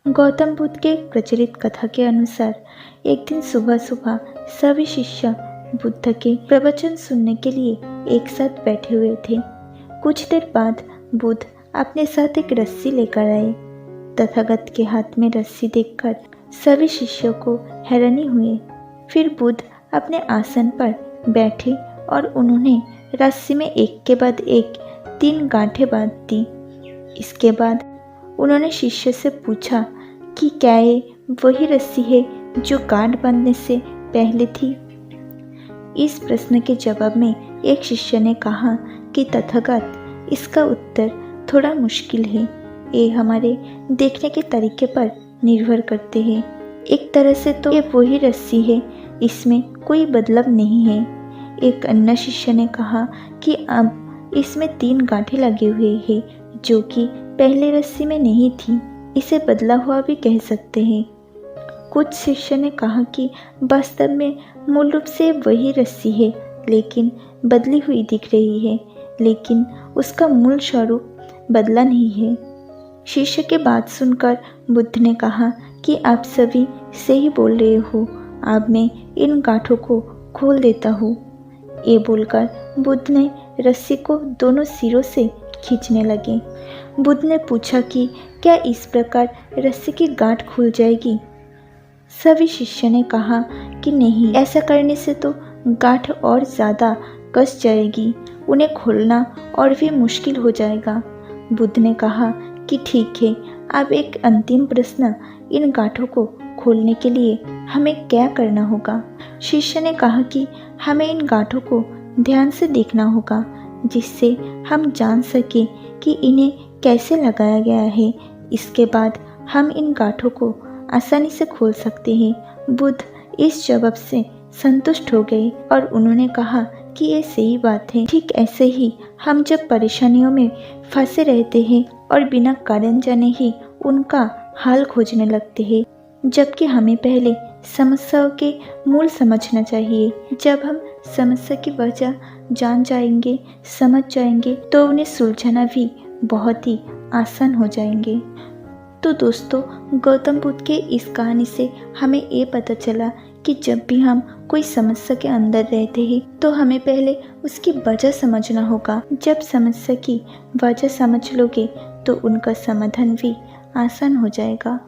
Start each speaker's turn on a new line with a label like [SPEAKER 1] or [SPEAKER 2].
[SPEAKER 1] गौतम बुद्ध के प्रचलित कथा के अनुसार एक दिन सुबह सुबह सभी शिष्य बुद्ध के प्रवचन सुनने के लिए एक साथ बैठे हुए थे। कुछ देर बाद बुद्ध अपने साथ एक रस्सी लेकर आए। तथागत के हाथ में रस्सी देखकर सभी शिष्यों को हैरानी हुई। फिर बुद्ध अपने आसन पर बैठे और उन्होंने रस्सी में एक के बाद एक 3 गांठें बांध दी। इसके बाद उन्होंने शिष्य से पूछा कि क्या ये वही रस्सी है जो गांठ बांधने से पहले थी। इस प्रश्न के जवाब में एक शिष्य ने कहा कि तथागत, इसका उत्तर थोड़ा मुश्किल है। ये हमारे देखने के तरीके पर निर्भर करते हैं। एक तरह से तो ये वही रस्सी है, इसमें कोई बदलाव नहीं है। एक अन्य शिष्य ने कहा कि अब इसमें 3 गांठें लगे हुए हैं जो कि पहले रस्सी में नहीं थी। इसे बदला हुआ भी कह सकते हैं। कुछ शिष्य ने कहा कि वास्तव में मूल रूप से वही रस्सी है, लेकिन बदली हुई दिख रही है, लेकिन उसका मूल स्वरूप बदला नहीं है। शिष्य की बात सुनकर बुद्ध ने कहा कि आप सभी सही बोल रहे हो, अब मैं इन गांठों को खोल देता हूँ। ये बोलकर बुद्ध ने रस्सी को दोनों सिरों से खींचने लगे। बुद्ध ने पूछा कि क्या इस प्रकार रस्सी की गांठ खुल जाएगी। सभी शिष्य ने कहा कि नहीं, ऐसा करने से तो गांठ और ज़्यादा कस जाएगी, उन्हें खोलना और भी मुश्किल हो जाएगा। बुद्ध ने कहा कि ठीक है, अब एक अंतिम प्रश्न, इन गांठों को खोलने के लिए हमें क्या करना होगा। शिष्य ने कहा कि हमें इन गांठों को ध्यान से देखना होगा, जिससे हम जान सकें कि इन्हें कैसे लगाया गया है। इसके बाद हम इन गांठों को आसानी से खोल सकते हैं। बुद्ध इस जवाब से संतुष्ट हो गए और उन्होंने कहा कि ये सही बात है। ठीक ऐसे ही हम जब परेशानियों में फंसे रहते हैं और बिना कारण जाने ही उनका हल खोजने लगते हैं, जबकि हमें पहले समस्याओं के मूल समझना चाहिए। जब हम समस्या की वजह जान जाएंगे, समझ जाएंगे, तो उन्हें सुलझाना भी बहुत ही आसान हो जाएंगे। तो दोस्तों, गौतम बुद्ध के इस कहानी से हमें ये पता चला कि जब भी हम कोई समस्या के अंदर रहते हैं तो हमें पहले उसकी वजह समझना होगा। जब समस्या की वजह समझ लोगे तो उनका समाधान भी आसान हो जाएगा।